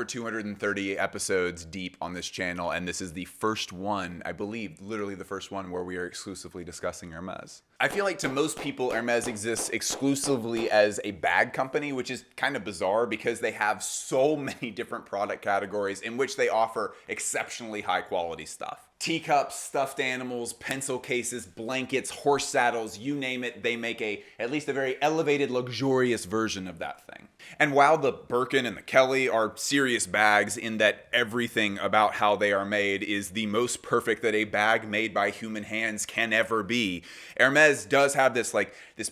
over 230 episodes deep on this channel, and this is the first one, I believe, literally the first one where we are exclusively discussing Hermes. I feel like to most people, Hermes exists exclusively as a bag company, which is kind of bizarre because they have so many different product categories in which they offer exceptionally high quality stuff. Teacups, stuffed animals, pencil cases, blankets, horse saddles, you name it, they make at least a very elevated, luxurious version of that thing. And while the Birkin and the Kelly are serious bags in that everything about how they are made is the most perfect that a bag made by human hands can ever be, Hermes does have this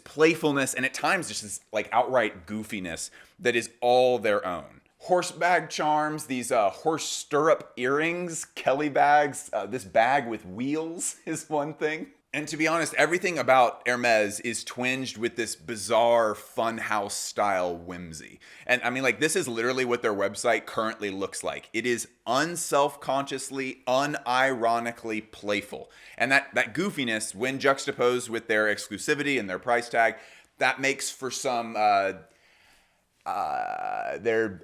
playfulness and at times just this outright goofiness that is all their own. Horse bag charms, these horse stirrup earrings, Kelly bags, this bag with wheels is one thing. And to be honest, everything about Hermes is twinged with this bizarre funhouse style whimsy. And I mean, this is literally what their website currently looks like. It is unselfconsciously, unironically playful. And that goofiness, when juxtaposed with their exclusivity and their price tag, that makes for some... there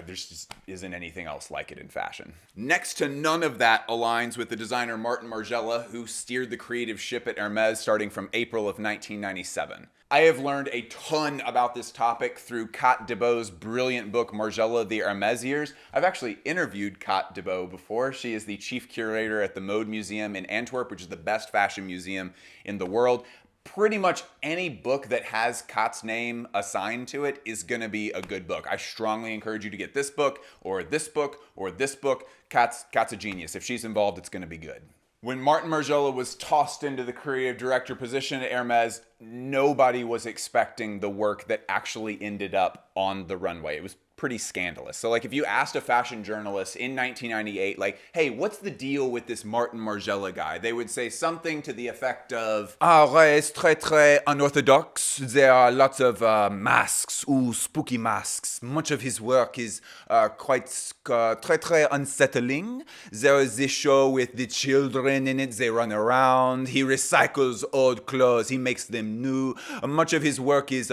just isn't anything else like it in fashion. Next to none of that aligns with the designer Martin Margiela, who steered the creative ship at Hermes starting from April of 1997. I have learned a ton about this topic through Kat Debeau's brilliant book, Margiela, the Hermes Years. I've actually interviewed Kat Debeau before. She is the chief curator at the Mode Museum in Antwerp, which is the best fashion museum in the world. Pretty much any book that has Kat's name assigned to it is going to be a good book. I strongly encourage you to get this book or this book or this book. Kat's a genius. If she's involved, it's going to be good. When Martin Margiela was tossed into the creative director position at Hermes, nobody was expecting the work that actually ended up on the runway. It was pretty scandalous. So if you asked a fashion journalist in 1998, hey, what's the deal with this Martin Margiela guy? They would say something to the effect of, it's très unorthodox. There are lots of masks, spooky masks. Much of his work is quite très unsettling. There is this show with the children in it. They run around. He recycles old clothes. He makes them new. Much of his work is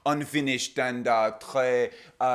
unfinished and très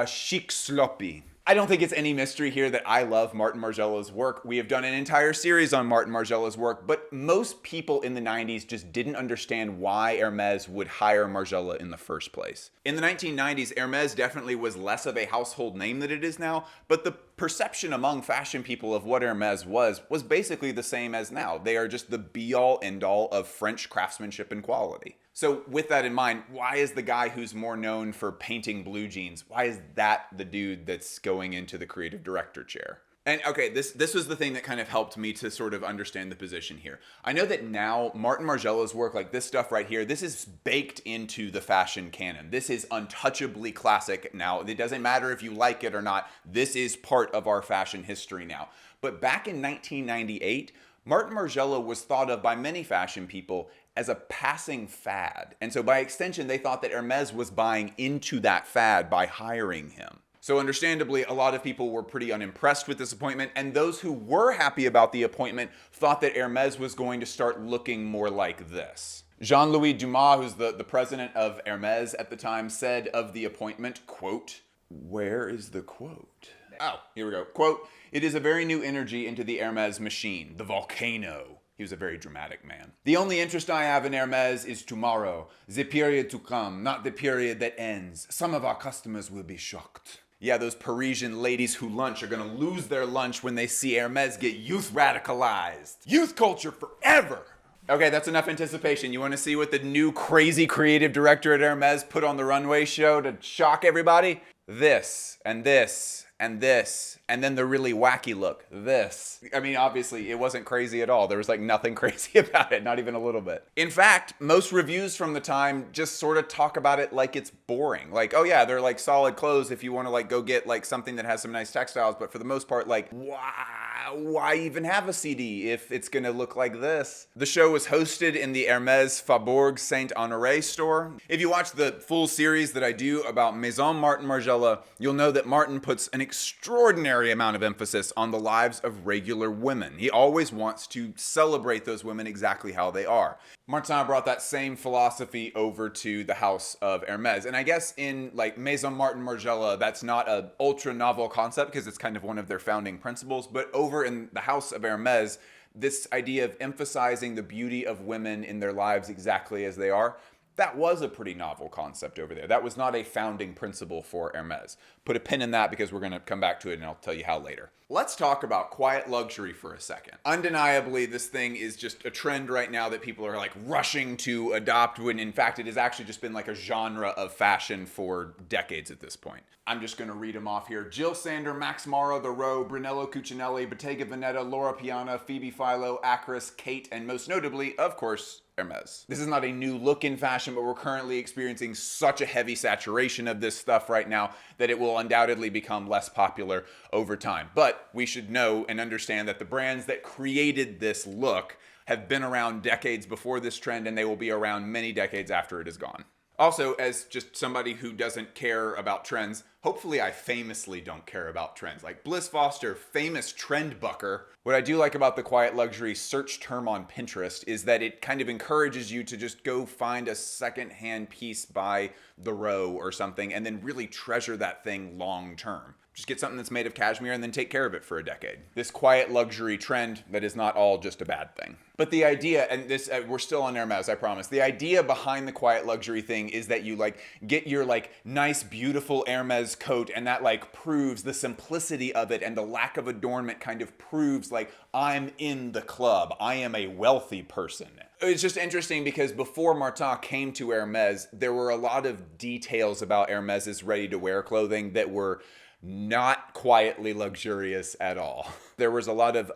chic sloppy. I don't think it's any mystery here that I love Martin Margiela's work. We have done an entire series on Martin Margiela's work, but most people in the 90s just didn't understand why Hermes would hire Margiela in the first place. In the 1990s, Hermes definitely was less of a household name than it is now, but the perception among fashion people of what Hermes was basically the same as now. They are just the be-all, end-all of French craftsmanship and quality. So with that in mind, why is the guy who's more known for painting blue jeans, why is that the dude that's going into the creative director chair? And okay, this was the thing that kind of helped me to sort of understand the position here. I know that now Martin Margiela's work, like this stuff right here, this is baked into the fashion canon. This is untouchably classic now. It doesn't matter if you like it or not. This is part of our fashion history now. But back in 1998, Martin Margiela was thought of by many fashion people as a passing fad. And so by extension, they thought that Hermes was buying into that fad by hiring him. So understandably, a lot of people were pretty unimpressed with this appointment, and those who were happy about the appointment thought that Hermes was going to start looking more like this. Jean-Louis Dumas, who's the president of Hermes at the time, said of the appointment, quote, where is the quote? Oh, here we go. Quote, it is a very new energy into the Hermes machine, the volcano. He was a very dramatic man. The only interest I have in Hermes is tomorrow, the period to come, not the period that ends. Some of our customers will be shocked. Yeah, those Parisian ladies who lunch are gonna lose their lunch when they see Hermes get youth radicalized. Youth culture forever! Okay, that's enough anticipation. You wanna see what the new crazy creative director at Hermes put on the runway show to shock everybody? This, and this, and this, and then the really wacky look, this. I mean, obviously, it wasn't crazy at all. There was nothing crazy about it, not even a little bit. In fact, most reviews from the time just sort of talk about it like it's boring. Oh yeah, they're solid clothes if you want to go get something that has some nice textiles, but for the most part, why even have a CD if it's gonna look like this? The show was hosted in the Hermes Faubourg Saint-Honoré store. If you watch the full series that I do about Maison Martin Margiela, you'll know that Martin puts an extraordinary amount of emphasis on the lives of regular women. He always wants to celebrate those women exactly how they are. Martin brought that same philosophy over to the house of Hermes. And I guess in like Maison Margiela, that's not an ultra novel concept because it's kind of one of their founding principles. But over in the house of Hermes, this idea of emphasizing the beauty of women in their lives exactly as they are, that was a pretty novel concept over there. That was not a founding principle for Hermes. Put a pin in that because we're going to come back to it and I'll tell you how later. Let's talk about quiet luxury for a second. Undeniably, this thing is just a trend right now that people are like rushing to adopt when in fact it has actually just been like a genre of fashion for decades at this point. I'm just going to read them off here. Jill Sander, Max Mara, The Row, Brunello Cucinelli, Bottega Veneta, Laura Piana, Phoebe Philo, Acris, Kate, and most notably, of course, Hermes. This is not a new look in fashion, but we're currently experiencing such a heavy saturation of this stuff right now that it will undoubtedly become less popular over time. But we should know and understand that the brands that created this look have been around decades before this trend, and they will be around many decades after it is gone. Also, as just somebody who doesn't care about trends, hopefully I famously don't care about trends. Like Bliss Foster, famous trend bucker. What I do like about the quiet luxury search term on Pinterest is that it kind of encourages you to just go find a secondhand piece by The Row or something and then really treasure that thing long term. Just get something that's made of cashmere and then take care of it for a decade. This quiet luxury trend that is not all just a bad thing. But the idea, and this, we're still on Hermes, I promise. The idea behind the quiet luxury thing is that you like get your like nice, beautiful Hermes coat and that like proves the simplicity of it and the lack of adornment kind of proves like I'm in the club. I am a wealthy person. It's just interesting because before Martin came to Hermes, there were a lot of details about Hermes's ready-to-wear clothing that were not quietly luxurious at all. There was a lot of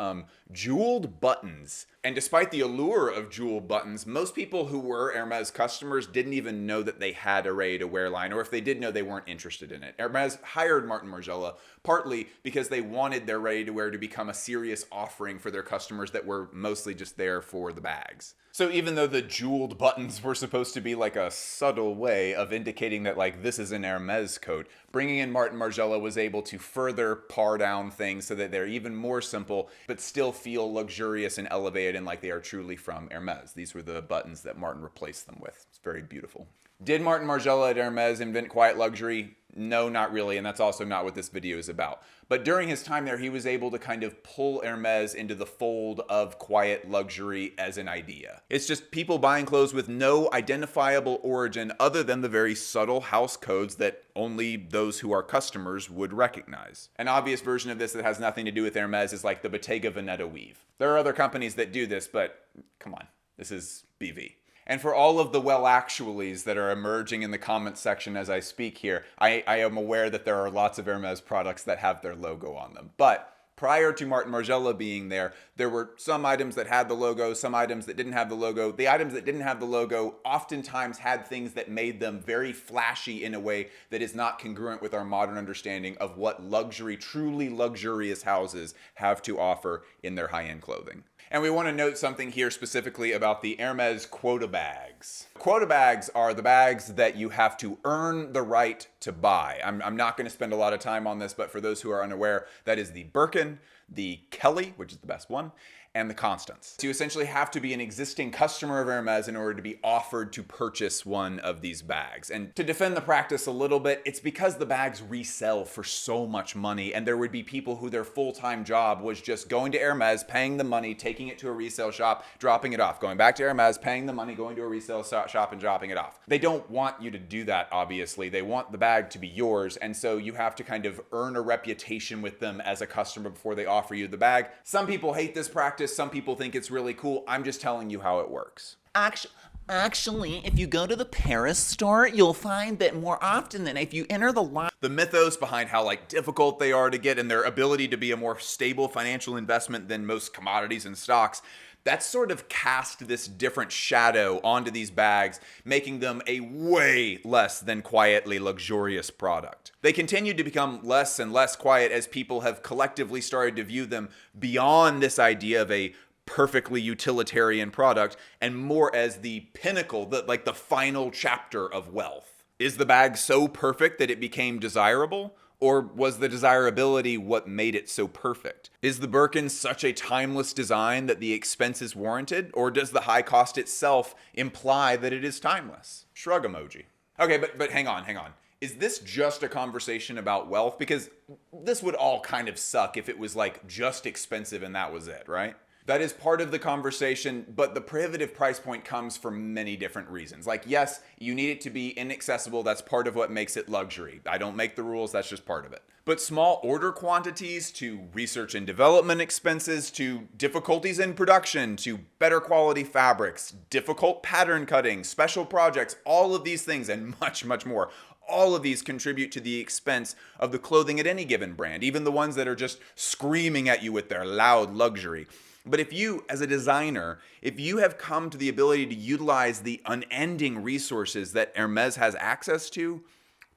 jeweled buttons. And despite the allure of jeweled buttons, most people who were Hermes customers didn't even know that they had a ready-to-wear line, or if they did know, they weren't interested in it. Hermes hired Martin Margiela partly because they wanted their ready-to-wear to become a serious offering for their customers that were mostly just there for the bags. So even though the jeweled buttons were supposed to be like a subtle way of indicating that like this is an Hermes coat, bringing in Martin Margiela was able to further par down things so that they're even more simple, but still feel luxurious and elevated and like they are truly from Hermes. These were the buttons that Martin replaced them with. It's very beautiful. Did Martin Margiela at Hermes invent quiet luxury? No, not really, and that's also not what this video is about. But during his time there, he was able to kind of pull Hermes into the fold of quiet luxury as an idea. It's just people buying clothes with no identifiable origin other than the very subtle house codes that only those who are customers would recognize. An obvious version of this that has nothing to do with Hermes is like the Bottega Veneta weave. There are other companies that do this, but come on, this is BV. And for all of the well-actuallys that are emerging in the comments section as I speak here, I am aware that there are lots of Hermes products that have their logo on them. But prior to Martin Margiela being there were some items that had the logo, some items that didn't have the logo. The items that didn't have the logo oftentimes had things that made them very flashy in a way that is not congruent with our modern understanding of what luxury, truly luxurious houses have to offer in their high-end clothing. And we want to note something here specifically about the Hermes quota bags. Quota bags are the bags that you have to earn the right to buy. I'm not going to spend a lot of time on this, but for those who are unaware, that is the Birkin, the Kelly, which is the best one, and the Constance. So you essentially have to be an existing customer of Hermes in order to be offered to purchase one of these bags. And to defend the practice a little bit, it's because the bags resell for so much money, and there would be people who their full-time job was just going to Hermes, paying the money, taking it to a resale shop, dropping it off, going back to Hermes, paying the money, going to a resale shop and dropping it off. They don't want you to do that, obviously. They want the bag to be yours, and so you have to kind of earn a reputation with them as a customer before they offer you the bag. Some people hate this practice. Some people think it's really cool. I'm just telling you how it works. Actually, if you go to the Paris store, you'll find that more often than if you enter the line. The mythos behind how like difficult they are to get and their ability to be a more stable financial investment than most commodities and stocks, that's sort of cast this different shadow onto these bags, making them a way less than quietly luxurious product. They continue to become less and less quiet as people have collectively started to view them beyond this idea of a perfectly utilitarian product and more as the pinnacle, the final chapter of wealth. Is the bag so perfect that it became desirable? Or was the desirability what made it so perfect? Is the Birkin such a timeless design that the expense is warranted? Or does the high cost itself imply that it is timeless? Shrug emoji. Okay, but hang on. Is this just a conversation about wealth? Because this would all kind of suck if it was like just expensive and that was it, right? That is part of the conversation, but the prohibitive price point comes for many different reasons. Like, yes, you need it to be inaccessible. That's part of what makes it luxury. I don't make the rules. That's just part of it. But small order quantities to research and development expenses to difficulties in production to better quality fabrics, difficult pattern cutting, special projects, all of these things and much, much more. All of these contribute to the expense of the clothing at any given brand, even the ones that are just screaming at you with their loud luxury. But if you, as a designer, if you have come to the ability to utilize the unending resources that Hermes has access to,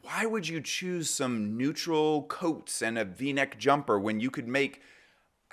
why would you choose some neutral coats and a V-neck jumper when you could make,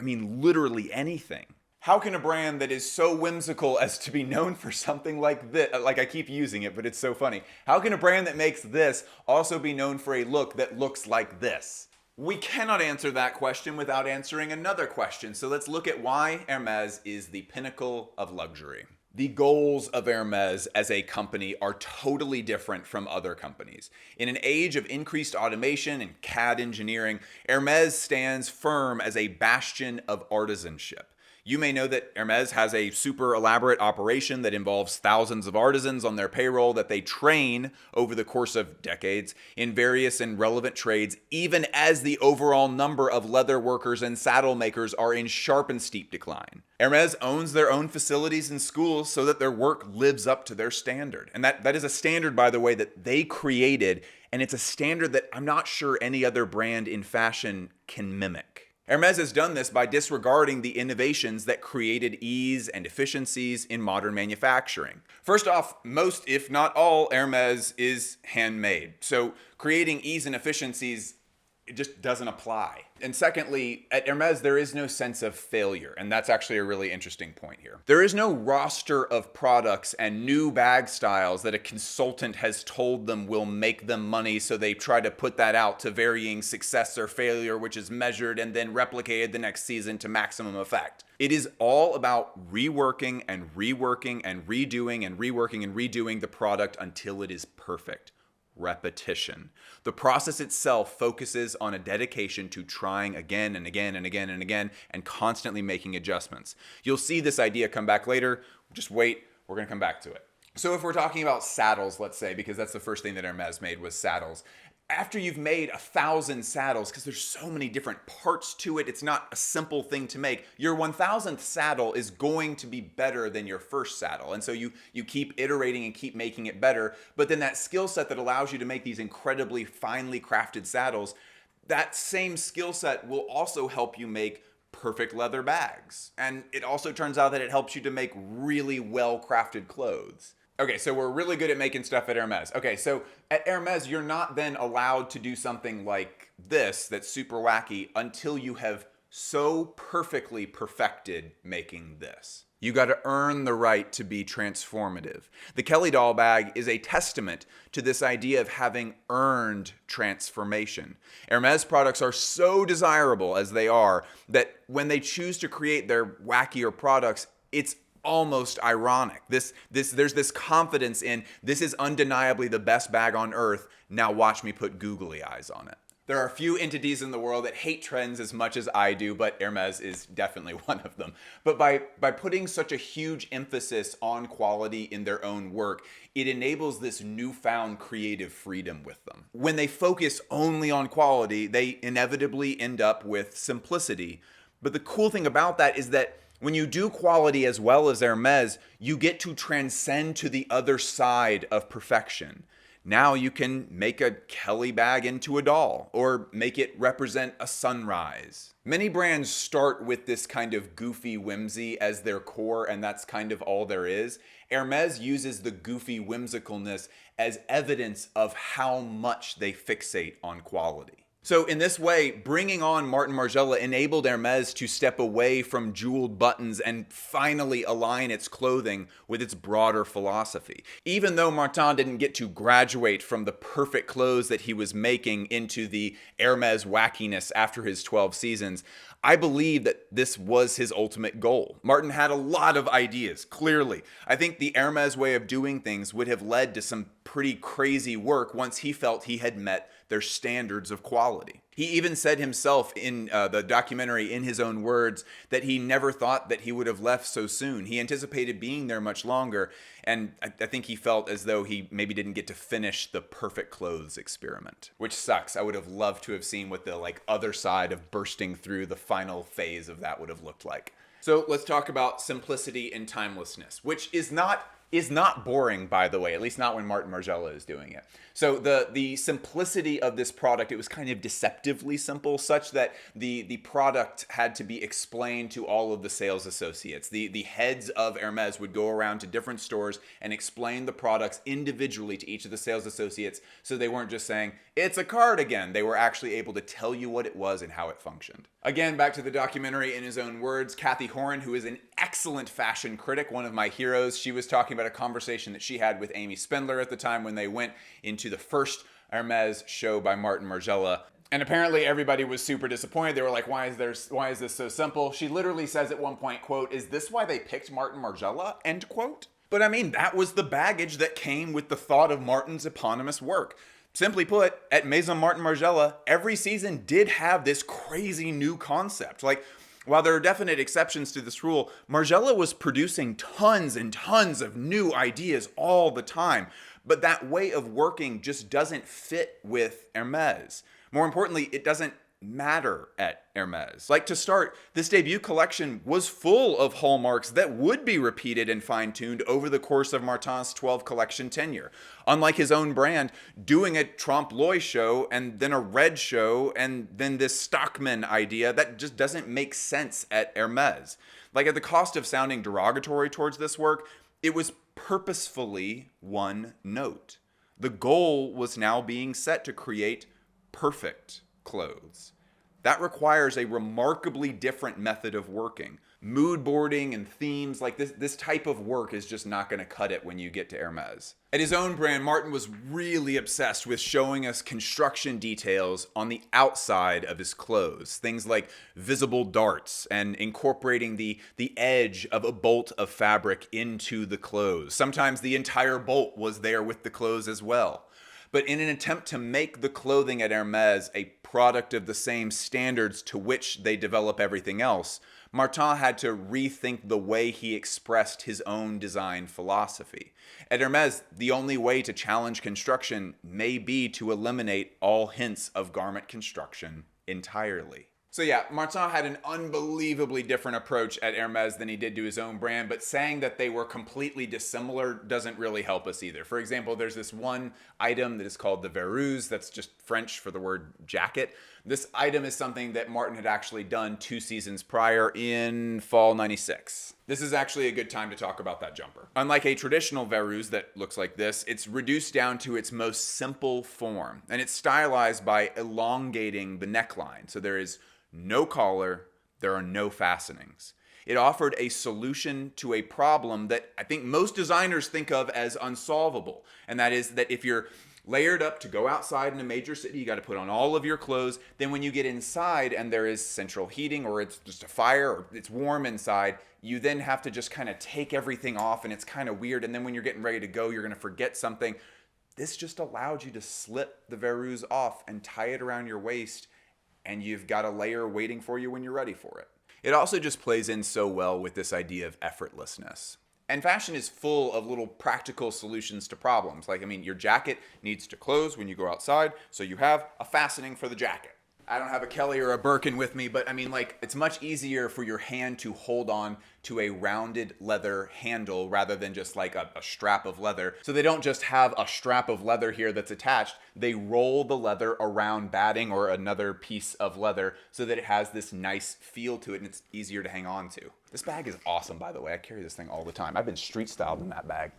literally anything? How can a brand that is so whimsical as to be known for something like this, like I keep using it, but it's so funny. How can a brand that makes this also be known for a look that looks like this? We cannot answer that question without answering another question. So let's look at why Hermes is the pinnacle of luxury. The goals of Hermes as a company are totally different from other companies. In an age of increased automation and CAD engineering, Hermes stands firm as a bastion of artisanship. You may know that Hermes has a super elaborate operation that involves thousands of artisans on their payroll that they train over the course of decades in various and relevant trades, even as the overall number of leather workers and saddle makers are in sharp and steep decline. Hermes owns their own facilities and schools so that their work lives up to their standard. And that is a standard, by the way, that they created, and it's a standard that I'm not sure any other brand in fashion can mimic. Hermes has done this by disregarding the innovations that created ease and efficiencies in modern manufacturing. First off, most, if not all, Hermes is handmade. So creating ease and efficiencies, it just doesn't apply. And secondly, at Hermes, there is no sense of failure. And that's actually a really interesting point here. There is no roster of products and new bag styles that a consultant has told them will make them money, so they try to put that out to varying success or failure, which is measured and then replicated the next season to maximum effect. It is all about reworking and reworking and redoing and reworking and redoing the product until it is perfect. Repetition. The process itself focuses on a dedication to trying again and again and again and again and constantly making adjustments. You'll see this idea come back later. Just wait, we're going to come back to it. So if we're talking about saddles, let's say, because that's the first thing that Hermes made was saddles. After you've made 1,000 saddles, because there's so many different parts to it, it's not a simple thing to make. Your 1,000th saddle is going to be better than your first saddle. And so you keep iterating and keep making it better. But then that skill set that allows you to make these incredibly finely crafted saddles, that same skill set will also help you make perfect leather bags. And it also turns out that it helps you to make really well-crafted clothes. Okay, so we're really good at making stuff at Hermes. Okay, so at Hermes, you're not then allowed to do something like this that's super wacky until you have so perfectly perfected making this. You got to earn the right to be transformative. The Kelly doll bag is a testament to this idea of having earned transformation. Hermes products are so desirable as they are that when they choose to create their wackier products, it's almost ironic. There's this confidence in, this is undeniably the best bag on earth. Now watch me put googly eyes on it. There are a few entities in the world that hate trends as much as I do, but Hermes is definitely one of them. But by putting such a huge emphasis on quality in their own work, it enables this newfound creative freedom with them. When they focus only on quality, they inevitably end up with simplicity. But the cool thing about that is that when you do quality as well as Hermes, you get to transcend to the other side of perfection. Now you can make a Kelly bag into a doll, or make it represent a sunrise. Many brands start with this kind of goofy whimsy as their core, and that's kind of all there is. Hermes uses the goofy whimsicalness as evidence of how much they fixate on quality. So in this way, bringing on Martin Margiela enabled Hermes to step away from jeweled buttons and finally align its clothing with its broader philosophy. Even though Martin didn't get to graduate from the perfect clothes that he was making into the Hermes wackiness after his 12 seasons, I believe that this was his ultimate goal. Martin had a lot of ideas, clearly. I think the Hermes way of doing things would have led to some pretty crazy work once he felt he had met their standards of quality. He even said himself in the documentary, in his own words, that he never thought that he would have left so soon. He anticipated being there much longer, and I think he felt as though he maybe didn't get to finish the perfect clothes experiment, which sucks. I would have loved to have seen what the other side of bursting through the final phase of that would have looked like. So let's talk about simplicity and timelessness, which is not boring, by the way, at least not when Martin Margiela is doing it. So the simplicity of this product, it was kind of deceptively simple, such that the product had to be explained to all of the sales associates. The heads of Hermes would go around to different stores and explain the products individually to each of the sales associates, so they weren't just saying, it's a cardigan. They were actually able to tell you what it was and how it functioned. Again, back to the documentary, in his own words, Kathy Horan, who is an excellent fashion critic, one of my heroes, she was talking about a conversation that she had with Amy Spindler at the time when they went into the first Hermes show by Martin Margiela. And apparently everybody was super disappointed. They were like, why is this so simple? She literally says at one point, quote, "Is this why they picked Martin Margiela?" End quote. But I mean, that was the baggage that came with the thought of Martin's eponymous work. Simply put, at Maison Martin Margiela, every season did have this crazy new concept. While there are definite exceptions to this rule, Margiela was producing tons and tons of new ideas all the time. But that way of working just doesn't fit with Hermes. More importantly, it doesn't matter at Hermes. To start, this debut collection was full of hallmarks that would be repeated and fine-tuned over the course of Martin's 12 collection tenure. Unlike his own brand, doing a trompe-l'oeil show and then a red show and then this Stockman idea, that just doesn't make sense at Hermes. At the cost of sounding derogatory towards this work, it was purposefully one note. The goal was now being set to create perfect clothes. That requires a remarkably different method of working. Mood boarding and themes, this type of work is just not going to cut it when you get to Hermes. At his own brand, Martin was really obsessed with showing us construction details on the outside of his clothes. Things like visible darts and incorporating the edge of a bolt of fabric into the clothes. Sometimes the entire bolt was there with the clothes as well. But in an attempt to make the clothing at Hermes a product of the same standards to which they develop everything else, Martin had to rethink the way he expressed his own design philosophy. At Hermes, the only way to challenge construction may be to eliminate all hints of garment construction entirely. So yeah, Martin had an unbelievably different approach at Hermes than he did to his own brand, but saying that they were completely dissimilar doesn't really help us either. For example, there's this one item that is called the verouse, that's just French for the word jacket. This item is something that Martin had actually done 2 seasons prior in fall '96. This is actually a good time to talk about that jumper. Unlike a traditional verouse that looks like this, it's reduced down to its most simple form, and it's stylized by elongating the neckline. So there is no collar, there are no fastenings. It offered a solution to a problem that I think most designers think of as unsolvable. And that is that if you're layered up to go outside in a major city, you got to put on all of your clothes. Then when you get inside and there is central heating, or it's just a fire, or it's warm inside, you then have to just kind of take everything off, and it's kind of weird. And then when you're getting ready to go, you're going to forget something. This just allowed you to slip the verouse off and tie it around your waist, and you've got a layer waiting for you when you're ready for it. It also just plays in so well with this idea of effortlessness. And fashion is full of little practical solutions to problems. Your jacket needs to close when you go outside, so you have a fastening for the jacket. I don't have a Kelly or a Birkin with me, but it's much easier for your hand to hold on to a rounded leather handle rather than just a strap of leather. So they don't just have a strap of leather here that's attached. They roll the leather around batting or another piece of leather so that it has this nice feel to it and it's easier to hang on to. This bag is awesome, by the way. I carry this thing all the time. I've been street styled in that bag.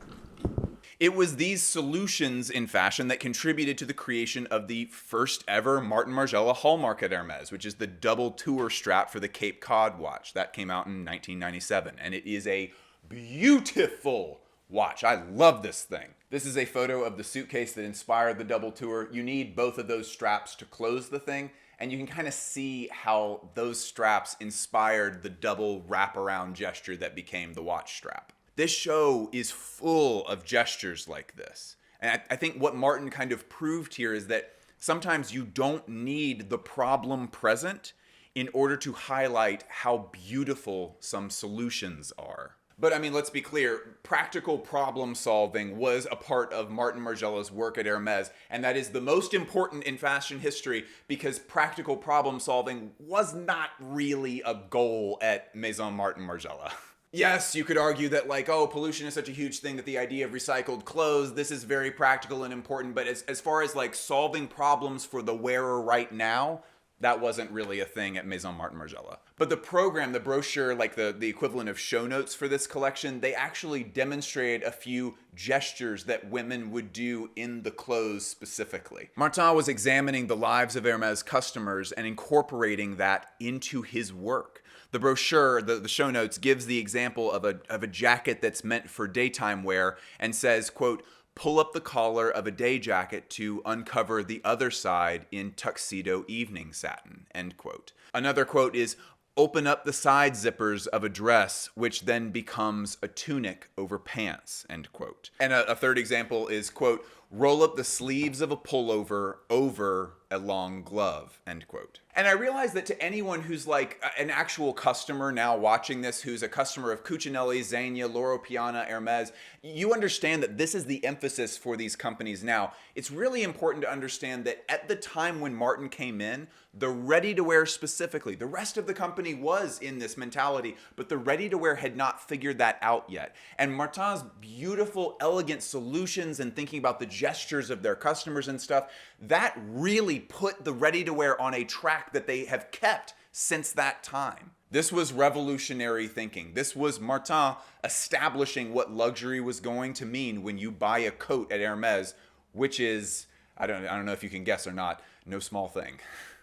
It was these solutions in fashion that contributed to the creation of the first ever Martin Margiela hallmark at Hermes, which is the double tour strap for the Cape Cod watch. That came out in 1997, and it is a beautiful watch. I love this thing. This is a photo of the suitcase that inspired the double tour. You need both of those straps to close the thing, and you can kind of see how those straps inspired the double wraparound gesture that became the watch strap. This show is full of gestures like this. And I think what Martin kind of proved here is that sometimes you don't need the problem present in order to highlight how beautiful some solutions are. But I mean, let's be clear, practical problem solving was a part of Martin Margiela's work at Hermes, and that is the most important in fashion history because practical problem solving was not really a goal at Maison Martin Margiela. Yes, you could argue that like, oh, pollution is such a huge thing that the idea of recycled clothes, this is very practical and important, but as far as like solving problems for the wearer right now, that wasn't really a thing at Maison Martin Margiela. But the program, the brochure, like the equivalent of show notes for this collection, they actually demonstrated a few gestures that women would do in the clothes specifically. Martin was examining the lives of Hermes customers and incorporating that into his work. The brochure, the show notes, gives the example of a jacket that's meant for daytime wear and says, quote, pull up the collar of a day jacket to uncover the other side in tuxedo evening satin, end quote. Another quote is, open up the side zippers of a dress, which then becomes a tunic over pants, end quote. And a third example is, quote, roll up the sleeves of a pullover over a long glove, end quote. And I realize that to anyone who's like an actual customer now watching this, who's a customer of Cucinelli, Zegna, Loro Piana, Hermes, you understand that this is the emphasis for these companies now. It's really important to understand that at the time when Martin came in, the ready-to-wear specifically, the rest of the company was in this mentality, but the ready-to-wear had not figured that out yet. And Martin's beautiful, elegant solutions and thinking about the gestures of their customers and stuff, that really put the ready-to-wear on a track that they have kept since that time. This was revolutionary thinking. This was Martin establishing what luxury was going to mean when you buy a coat at Hermes, which is, I don't know if you can guess or not, no small thing.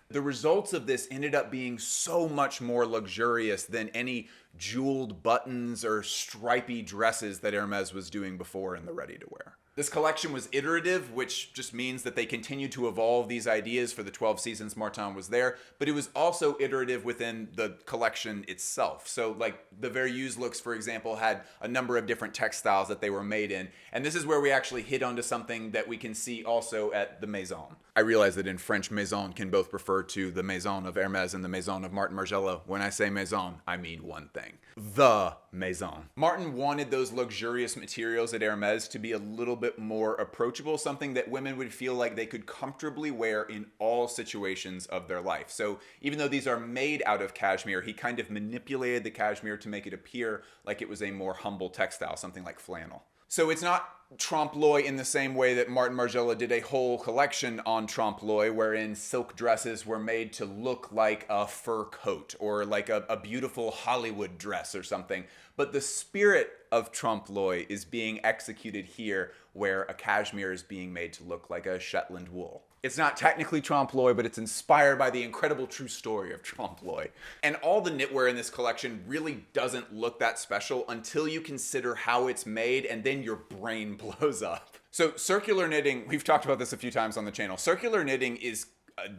The results of this ended up being so much more luxurious than any jeweled buttons or stripy dresses that Hermes was doing before in the ready-to-wear. This collection was iterative, which just means that they continued to evolve these ideas for the 12 seasons Martin was there, but it was also iterative within the collection itself. So like the Verreuse looks, for example, had a number of different textiles that they were made in, and this is where we actually hit onto something that we can see also at the Maison. I realize that in French, Maison can both refer to the Maison of Hermes and the Maison of Martin Margiela. When I say Maison, I mean one thing. The Maison. Martin wanted those luxurious materials at Hermes to be a little bit more approachable, something that women would feel like they could comfortably wear in all situations of their life. So even though these are made out of cashmere, he kind of manipulated the cashmere to make it appear like it was a more humble textile, something like flannel. So it's not trompe-l'oeil in the same way that Martin Margiela did a whole collection on trompe-l'oeil wherein silk dresses were made to look like a fur coat or like a beautiful Hollywood dress or something. But the spirit of trompe-l'oeil is being executed here where a cashmere is being made to look like a Shetland wool. It's not technically trompe-l'oeil, but it's inspired by the incredible true story of trompe-l'oeil. And all the knitwear in this collection really doesn't look that special until you consider how it's made, and then your brain blows up. So circular knitting, we've talked about this a few times on the channel. Circular knitting is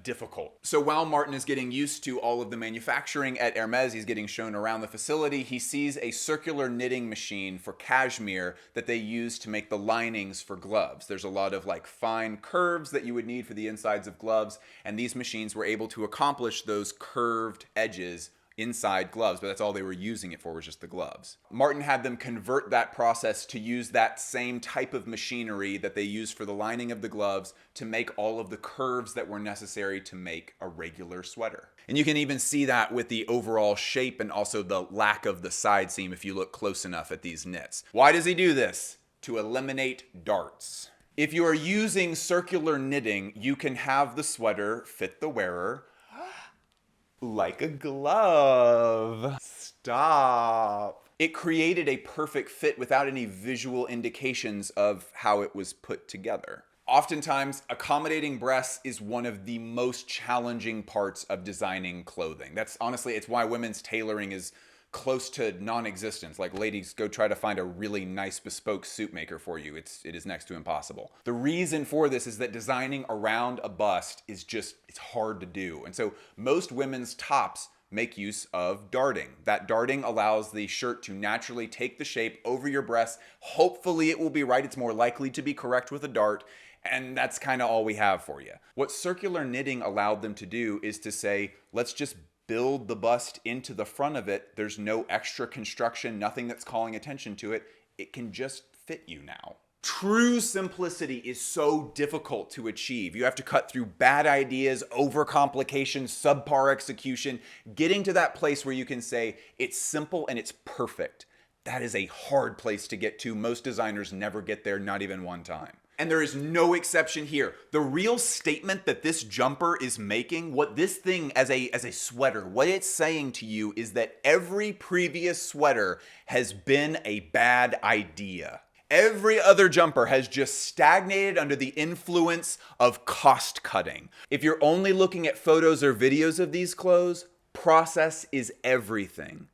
difficult. So while Martin is getting used to all of the manufacturing at Hermes, he's getting shown around the facility, he sees a circular knitting machine for cashmere that they use to make the linings for gloves. There's a lot of like fine curves that you would need for the insides of gloves, and these machines were able to accomplish those curved edges inside gloves, but that's all they were using it for, was just the gloves. Martin had them convert that process to use that same type of machinery that they used for the lining of the gloves to make all of the curves that were necessary to make a regular sweater. And you can even see that with the overall shape and also the lack of the side seam if you look close enough at these knits. Why does he do this? To eliminate darts. If you are using circular knitting, you can have the sweater fit the wearer like a glove. Stop. It created a perfect fit without any visual indications of how it was put together. Oftentimes, accommodating breasts is one of the most challenging parts of designing clothing. That's honestly, it's why women's tailoring is close to non-existence. Like, ladies, go try to find a really nice bespoke suit maker for you. It is next to impossible. The reason for this is that designing around a bust is it's hard to do. And so most women's tops make use of darting. That darting allows the shirt to naturally take the shape over your breasts. Hopefully it will be right. It's more likely to be correct with a dart. And that's kind of all we have for you. What circular knitting allowed them to do is to say, let's just build the bust into the front of it. There's no extra construction, nothing that's calling attention to it. It can just fit you now. True simplicity is so difficult to achieve. You have to cut through bad ideas, overcomplication, subpar execution, getting to that place where you can say, it's simple and it's perfect. That is a hard place to get to. Most designers never get there, not even one time. And there is no exception here. The real statement that this jumper is making, what this thing as a sweater, what it's saying to you is that every previous sweater has been a bad idea. Every other jumper has just stagnated under the influence of cost cutting. If you're only looking at photos or videos of these clothes, process is everything.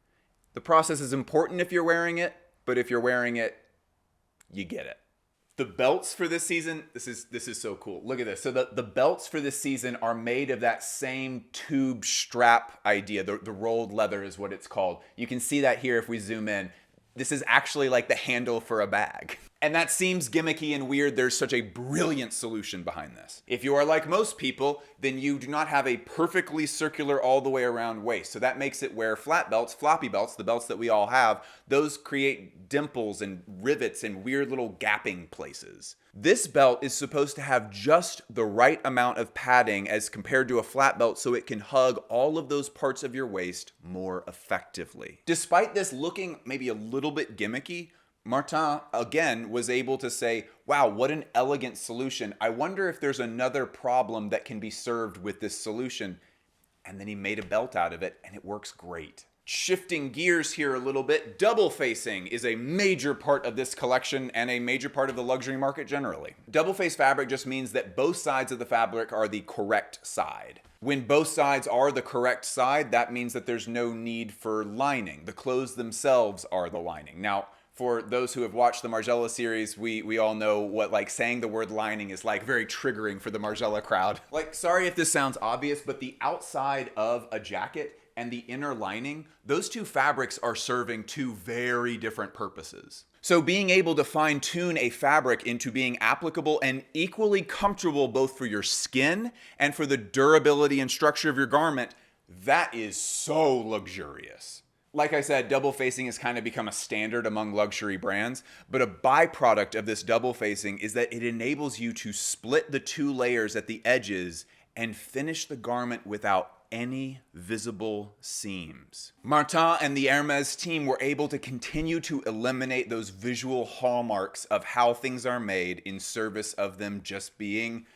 The process is important if you're wearing it, but if you're wearing it, you get it. The belts for this season, this is so cool. Look at this. So the belts for this season are made of that same tube strap idea. The rolled leather is what it's called. You can see that here if we zoom in. This is actually like the handle for a bag. And that seems gimmicky and weird. There's such a brilliant solution behind this. If you are like most people, then you do not have a perfectly circular all the way around waist. So that makes it where flat belts, floppy belts, the belts that we all have, those create dimples and rivets and weird little gapping places. This belt is supposed to have just the right amount of padding as compared to a flat belt so it can hug all of those parts of your waist more effectively. Despite this looking maybe a little bit gimmicky, Martin, again, was able to say, wow, what an elegant solution. I wonder if there's another problem that can be served with this solution. And then he made a belt out of it, and it works great. Shifting gears here a little bit, double facing is a major part of this collection and a major part of the luxury market generally. Double face fabric just means that both sides of the fabric are the correct side. When both sides are the correct side, that means that there's no need for lining. The clothes themselves are the lining. Now, for those who have watched the Margiela series, we all know what like saying the word lining is like very triggering for the Margiela crowd. Like, sorry if this sounds obvious, but the outside of a jacket and the inner lining, those two fabrics are serving two very different purposes. So being able to fine-tune a fabric into being applicable and equally comfortable both for your skin and for the durability and structure of your garment, that is so luxurious. Like I said, double facing has kind of become a standard among luxury brands, but a byproduct of this double facing is that it enables you to split the two layers at the edges and finish the garment without any visible seams. Martin and the Hermes team were able to continue to eliminate those visual hallmarks of how things are made in service of them just being,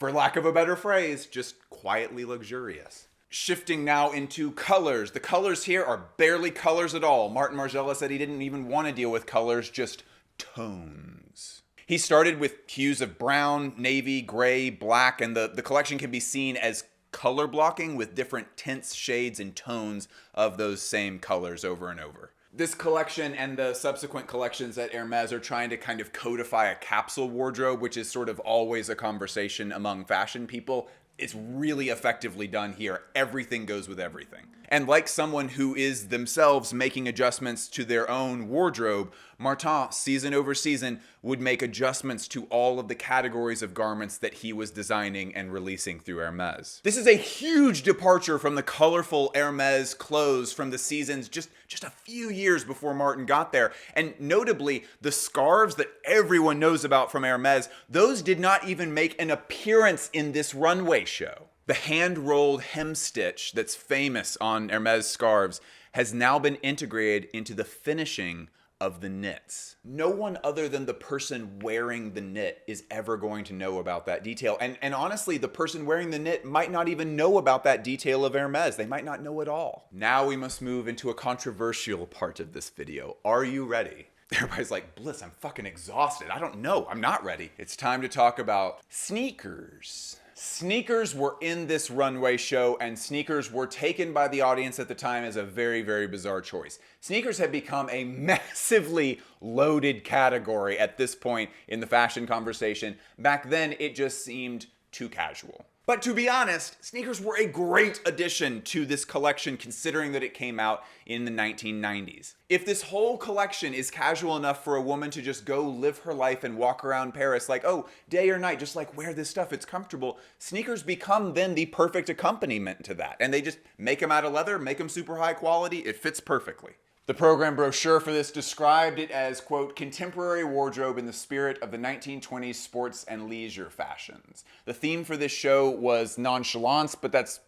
for lack of a better phrase, just quietly luxurious. Shifting now into colors. The colors here are barely colors at all. Martin Margiela said he didn't even want to deal with colors, just tones. He started with hues of brown, navy, gray, black, and the collection can be seen as color blocking with different tints, shades, and tones of those same colors over and over. This collection and the subsequent collections at Hermes are trying to kind of codify a capsule wardrobe, which is sort of always a conversation among fashion people. It's really effectively done here. Everything goes with everything. And like someone who is themselves making adjustments to their own wardrobe, Martin, season over season, would make adjustments to all of the categories of garments that he was designing and releasing through Hermes. This is a huge departure from the colorful Hermes clothes from the seasons just a few years before Martin got there. And notably, the scarves that everyone knows about from Hermes, those did not even make an appearance in this runway show. The hand-rolled hem stitch that's famous on Hermes scarves has now been integrated into the finishing of the knits. No one other than the person wearing the knit is ever going to know about that detail. And honestly, the person wearing the knit might not even know about that detail of Hermes. They might not know at all. Now we must move into a controversial part of this video. Are you ready? Everybody's like, Bliss, I'm fucking exhausted. I don't know. I'm not ready. It's time to talk about sneakers. Sneakers were in this runway show, and sneakers were taken by the audience at the time as a very, very bizarre choice. Sneakers had become a massively loaded category at this point in the fashion conversation. Back then, it just seemed too casual. But to be honest, sneakers were a great addition to this collection considering that it came out in the 1990s. If this whole collection is casual enough for a woman to just go live her life and walk around Paris like, oh, day or night, just like wear this stuff, it's comfortable, sneakers become then the perfect accompaniment to that. And they just make them out of leather, make them super high quality, it fits perfectly. The program brochure for this described it as, quote, contemporary wardrobe in the spirit of the 1920s sports and leisure fashions. The theme for this show was nonchalance, but that's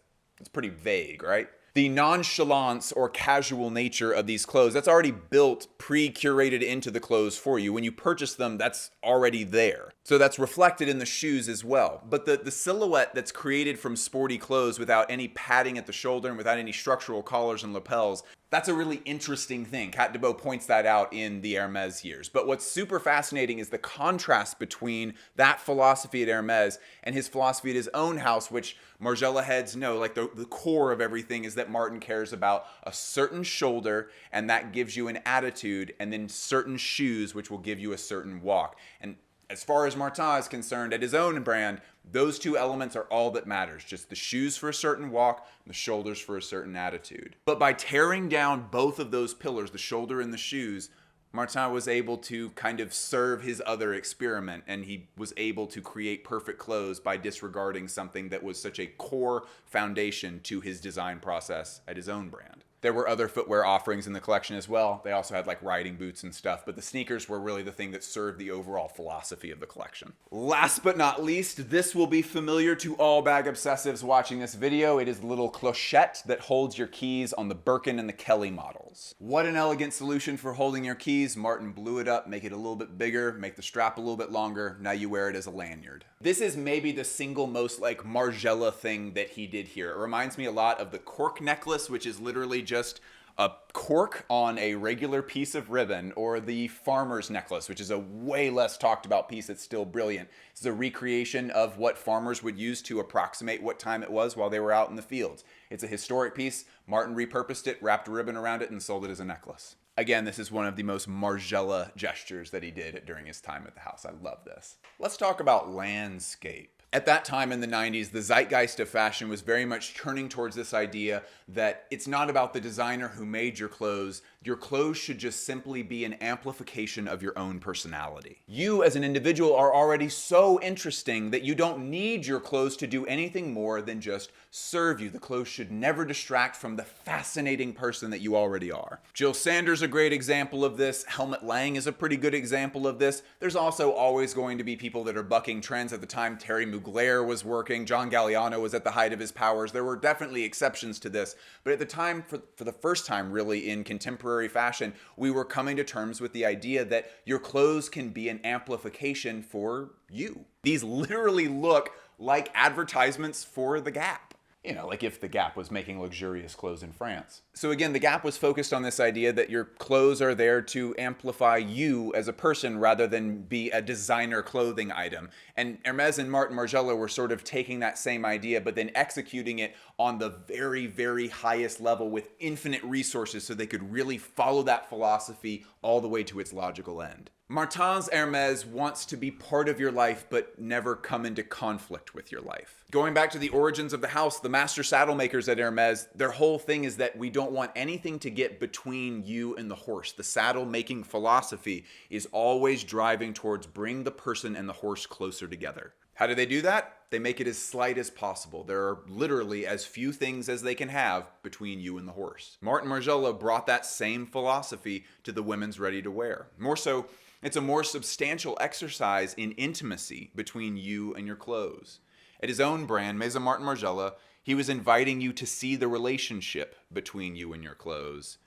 pretty vague, right? The nonchalance or casual nature of these clothes, that's already built, pre-curated into the clothes for you. When you purchase them, that's already there. So that's reflected in the shoes as well. But the silhouette that's created from sporty clothes without any padding at the shoulder and without any structural collars and lapels, that's a really interesting thing. Kat DeBeau points that out in the Hermes years. But what's super fascinating is the contrast between that philosophy at Hermes and his philosophy at his own house, which Margiela heads know, like the core of everything is that Martin cares about a certain shoulder, and that gives you an attitude, and then certain shoes, which will give you a certain walk. And as far as Martin is concerned, at his own brand, those two elements are all that matters. Just the shoes for a certain walk, and the shoulders for a certain attitude. But by tearing down both of those pillars, the shoulder and the shoes, Martin was able to kind of serve his other experiment, and he was able to create perfect clothes by disregarding something that was such a core foundation to his design process at his own brand. There were other footwear offerings in the collection as well. They also had like riding boots and stuff, but the sneakers were really the thing that served the overall philosophy of the collection. Last but not least, this will be familiar to all bag obsessives watching this video. It is the little clochette that holds your keys on the Birkin and the Kelly models. What an elegant solution for holding your keys. Martin blew it up, make it a little bit bigger, make the strap a little bit longer. Now you wear it as a lanyard. This is maybe the single most like Margiela thing that he did here. It reminds me a lot of the cork necklace, which is literally just a cork on a regular piece of ribbon, or the farmer's necklace, which is a way less talked about piece that's still brilliant. It's a recreation of what farmers would use to approximate what time it was while they were out in the fields. It's a historic piece. Martin repurposed it, wrapped a ribbon around it, and sold it as a necklace. Again, this is one of the most Margiela gestures that he did during his time at the house. I love this. Let's talk about landscape. At that time in the 90s, the zeitgeist of fashion was very much turning towards this idea that it's not about the designer who made your clothes. Your clothes should just simply be an amplification of your own personality. You as an individual are already so interesting that you don't need your clothes to do anything more than just serve you. The clothes should never distract from the fascinating person that you already are. Jill Sanders is a great example of this. Helmut Lang is a pretty good example of this. There's also always going to be people that are bucking trends. At the time, Terry Mugler was working. John Galliano was at the height of his powers. There were definitely exceptions to this. But at the time, for the first time really in contemporary fashion, we were coming to terms with the idea that your clothes can be an amplification for you. These literally look like advertisements for the Gap. You know, like if the Gap was making luxurious clothes in France. So again, the Gap was focused on this idea that your clothes are there to amplify you as a person rather than be a designer clothing item. And Hermes and Martin Margiela were sort of taking that same idea, but then executing it on the very, very highest level with infinite resources so they could really follow that philosophy all the way to its logical end. Martin's Hermes wants to be part of your life, but never come into conflict with your life. Going back to the origins of the house, the master saddle makers at Hermes, their whole thing is that we don't want anything to get between you and the horse. The saddle making philosophy is always driving towards bring the person and the horse closer together. How do they do that? They make it as slight as possible. There are literally as few things as they can have between you and the horse. Martin Margiela brought that same philosophy to the women's ready-to-wear. More so, it's a more substantial exercise in intimacy between you and your clothes. At his own brand, Maison Margiela, he was inviting you to see the relationship between you and your clothes.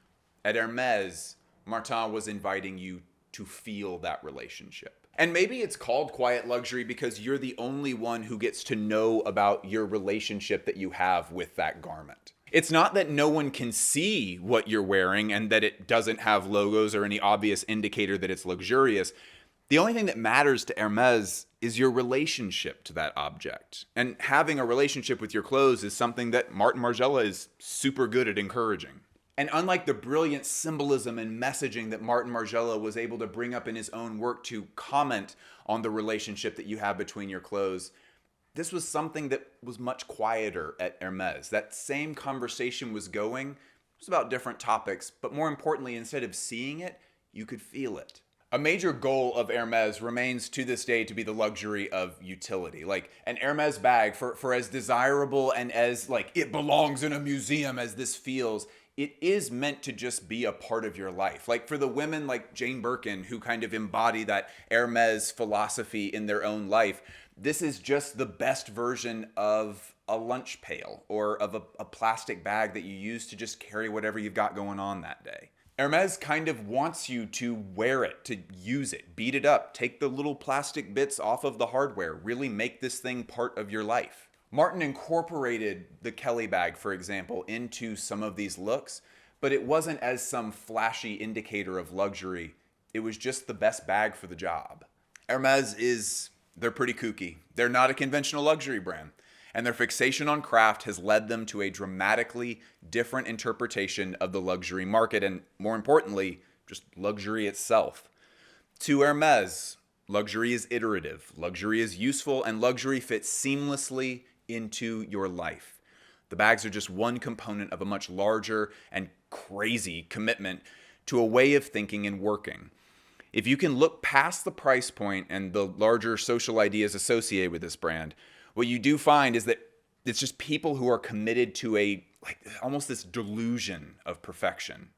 At Hermes, Martin was inviting you to feel that relationship. And maybe it's called quiet luxury because you're the only one who gets to know about your relationship that you have with that garment. It's not that no one can see what you're wearing and that it doesn't have logos or any obvious indicator that it's luxurious. The only thing that matters to Hermes is your relationship to that object. And having a relationship with your clothes is something that Martin Margiela is super good at encouraging. And unlike the brilliant symbolism and messaging that Martin Margiela was able to bring up in his own work to comment on the relationship that you have between your clothes, this was something that was much quieter at Hermes. That same conversation was going. It was about different topics, but more importantly, instead of seeing it, you could feel it. A major goal of Hermes remains to this day to be the luxury of utility. Like an Hermes bag, for as desirable and as like it belongs in a museum as this feels, it is meant to just be a part of your life. Like for the women like Jane Birkin who kind of embody that Hermes philosophy in their own life, this is just the best version of a lunch pail or of a plastic bag that you use to just carry whatever you've got going on that day. Hermes kind of wants you to wear it, to use it, beat it up, take the little plastic bits off of the hardware, really make this thing part of your life. Martin incorporated the Kelly bag, for example, into some of these looks, but it wasn't as some flashy indicator of luxury. It was just the best bag for the job. Hermes they're pretty kooky. They're not a conventional luxury brand. And their fixation on craft has led them to a dramatically different interpretation of the luxury market and, more importantly, just luxury itself. To Hermes, luxury is iterative, luxury is useful, and luxury fits seamlessly into your life. The bags are just one component of a much larger and crazy commitment to a way of thinking and working. If you can look past the price point and the larger social ideas associated with this brand, what you do find is that it's just people who are committed to almost this delusion of perfection.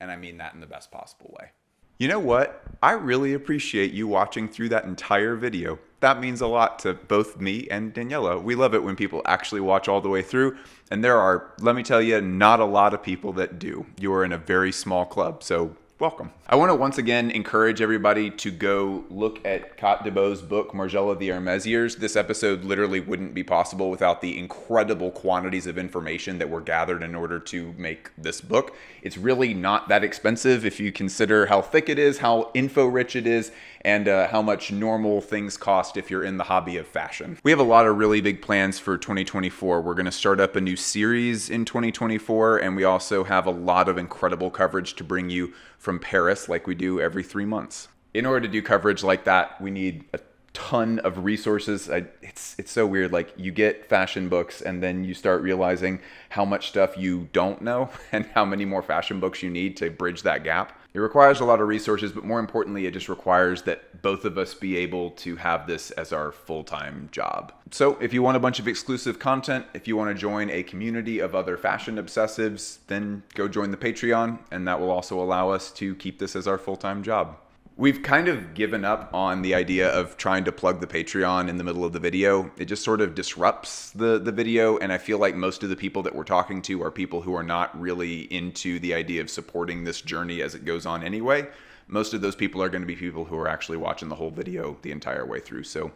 And I mean that in the best possible way. You know what? I really appreciate you watching through that entire video. That means a lot to both me and Daniela. We love it when people actually watch all the way through. And there are, let me tell you, not a lot of people that do. You are in a very small club, so welcome. I want to once again encourage everybody to go look at Kat Debeau's book, Margiela the Hermesiers. This episode literally wouldn't be possible without the incredible quantities of information that were gathered in order to make this book. It's really not that expensive if you consider how thick it is, how info-rich it is, and how much normal things cost if you're in the hobby of fashion. We have a lot of really big plans for 2024. We're going to start up a new series in 2024, and we also have a lot of incredible coverage to bring you from Paris like we do every 3 months. In order to do coverage like that, we need a ton of resources. It's so weird. Like you get fashion books and then you start realizing how much stuff you don't know and how many more fashion books you need to bridge that gap. It requires a lot of resources, but more importantly, it just requires that both of us be able to have this as our full-time job. So if you want a bunch of exclusive content, if you want to join a community of other fashion obsessives, then go join the Patreon, and that will also allow us to keep this as our full-time job. We've kind of given up on the idea of trying to plug the Patreon in the middle of the video. It just sort of disrupts the video, and I feel like most of the people that we're talking to are people who are not really into the idea of supporting this journey as it goes on anyway. Most of those people are going to be people who are actually watching the whole video the entire way through. So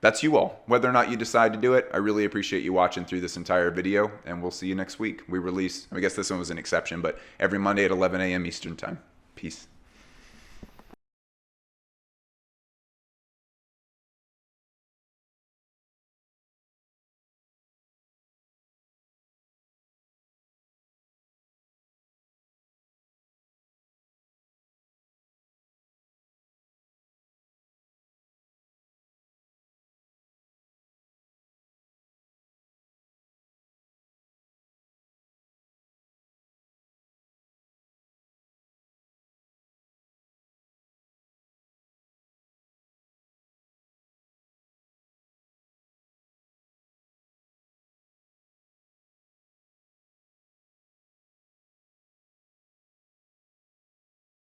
that's you all. Whether or not you decide to do it, I really appreciate you watching through this entire video, and we'll see you next week. We release, I guess this one was an exception, but every Monday at 11 a.m. Eastern Time. Peace.